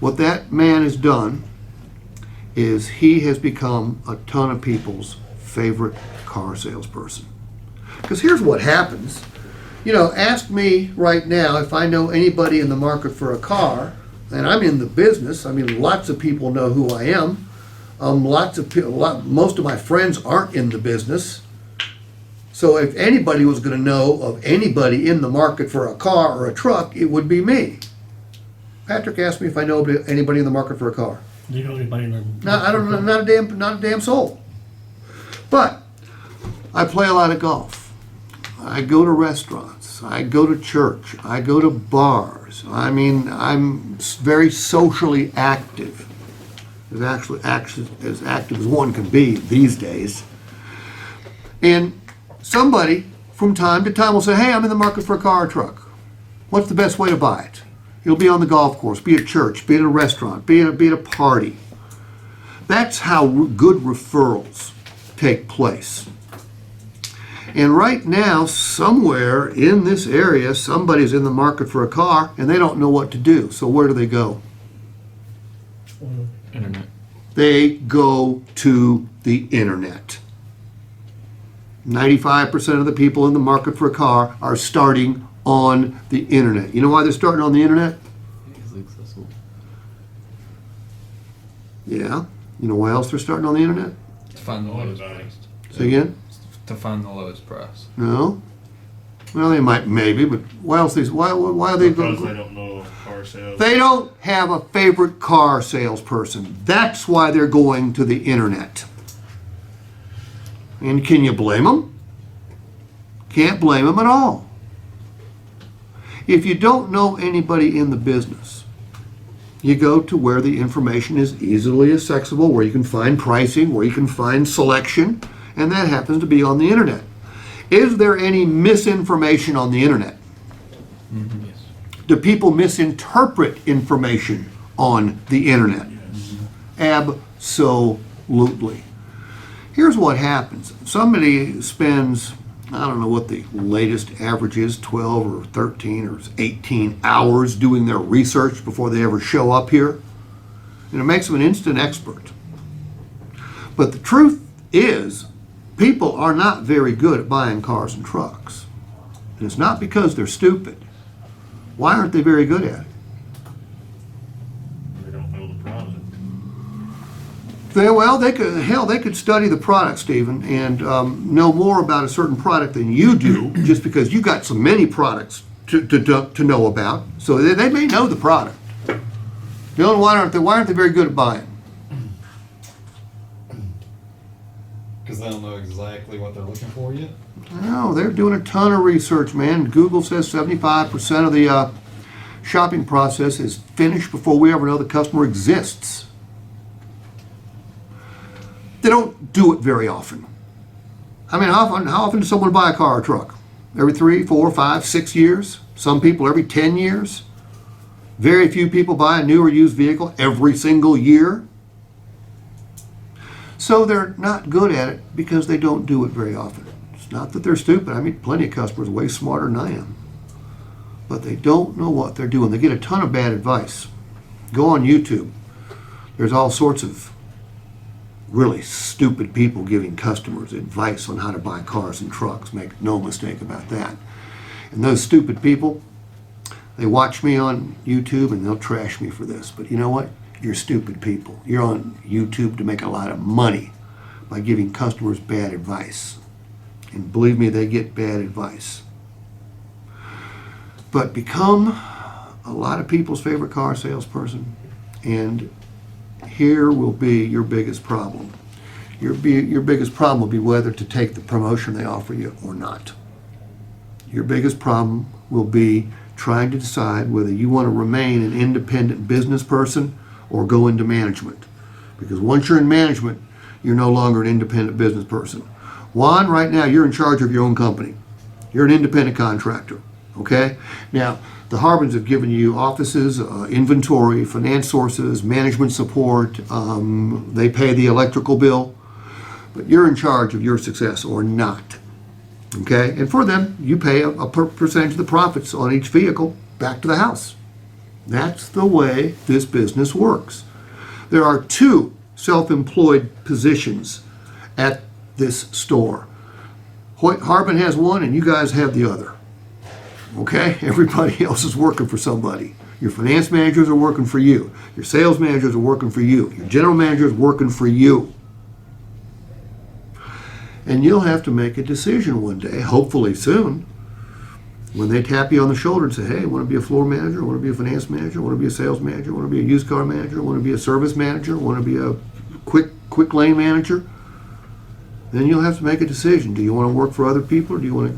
What that man has done is he has become a ton of people's favorite car salesperson. Because here's what happens. You know, ask me right now if I know anybody in the market for a car, and I'm in the business. I mean, lots of people know who I am. Most of my friends aren't in the business. So if anybody was going to know of anybody in the market for a car or a truck, it would be me. Patrick asked me if I know anybody in the market for a car. Do you know anybody in the... No, I don't know, not a damn soul. But I play a lot of golf. I go to restaurants. I go to church. I go to bars. I mean, I'm very socially active. As active as one can be these days. And somebody from time to time will say, hey, I'm in the market for a car or truck. What's the best way to buy it? It'll be on the golf course, be at church, be at a restaurant, be at a party. That's how good referrals take place. And right now, somewhere in this area, somebody's in the market for a car and they don't know what to do. So where do they go? Internet. They go to the internet. 95% of the people in the market for a car are starting on the internet. You know why they're starting on the internet? Easily accessible. Yeah. You know why else they're starting on the internet? To find the lowest price. Say again? To find the lowest price. No. Well, they might, maybe, but why else? Why are they Because going? they don't know car sales. They don't have a favorite car salesperson. That's why they're going to the internet. And can you blame them? Can't blame them at all. If you don't know anybody in the business, you go to where the information is easily accessible, where you can find pricing, where you can find selection, and that happens to be on the internet. Is there any misinformation on the internet? Mm-hmm. Yes. Do people misinterpret information on the internet? Absolutely. Here's what happens. Somebody spends, I don't know what the latest average is, 12 or 13 or 18 hours doing their research before they ever show up here. And it makes them an instant expert. But the truth is, people are not very good at buying cars and trucks. And it's not because they're stupid. Why aren't they very good at it? They don't know the product. They could study the product, Stephen, and know more about a certain product than you do, just because you got so many products to know about. So they may know the product. Dylan, why aren't they very good at buying? Because they don't know exactly what they're looking for yet. No, they're doing a ton of research, man. Google says 75% of the shopping process is finished before we ever know the customer exists. They don't do it very often. I mean, how often does someone buy a car or truck? Every 3, 4, 5, 6 years? Some people every 10 years? Very few people buy a new or used vehicle every single year. So they're not good at it because they don't do it very often. It's not that they're stupid. I meet plenty of customers way smarter than I am. But they don't know what they're doing. They get a ton of bad advice. Go on YouTube. There's all sorts of really stupid people giving customers advice on how to buy cars and trucks. Make no mistake about that. And those stupid people, they watch me on YouTube and they'll trash me for this. But you know what? You're stupid people. You're on YouTube to make a lot of money by giving customers bad advice. And believe me, they get bad advice. But become a lot of people's favorite car salesperson, and here will be your biggest problem. Your biggest problem will be whether to take the promotion they offer you or not. Your biggest problem will be trying to decide whether you want to remain an independent business person or go into management. Because once you're in management, you're no longer an independent business person. Juan, right now, you're in charge of your own company. You're an independent contractor, okay? Now, the Harbins have given you offices, inventory, finance sources, management support. They pay the electrical bill. But you're in charge of your success or not, okay? And for them, you pay a percentage of the profits on each vehicle back to the house. That's the way this business works. There are 2 self-employed positions at this store. Hoyt Harbin has one and you guys have the other. Okay? Everybody else is working for somebody. Your finance managers are working for you. Your sales managers are working for you. Your general manager is working for you. And you'll have to make a decision one day, hopefully soon, when they tap you on the shoulder and say, hey, want to be a floor manager, want to be a finance manager, want to be a sales manager, want to be a used car manager, want to be a service manager, want to be a quick lane manager, then you'll have to make a decision. Do you want to work for other people or do you want to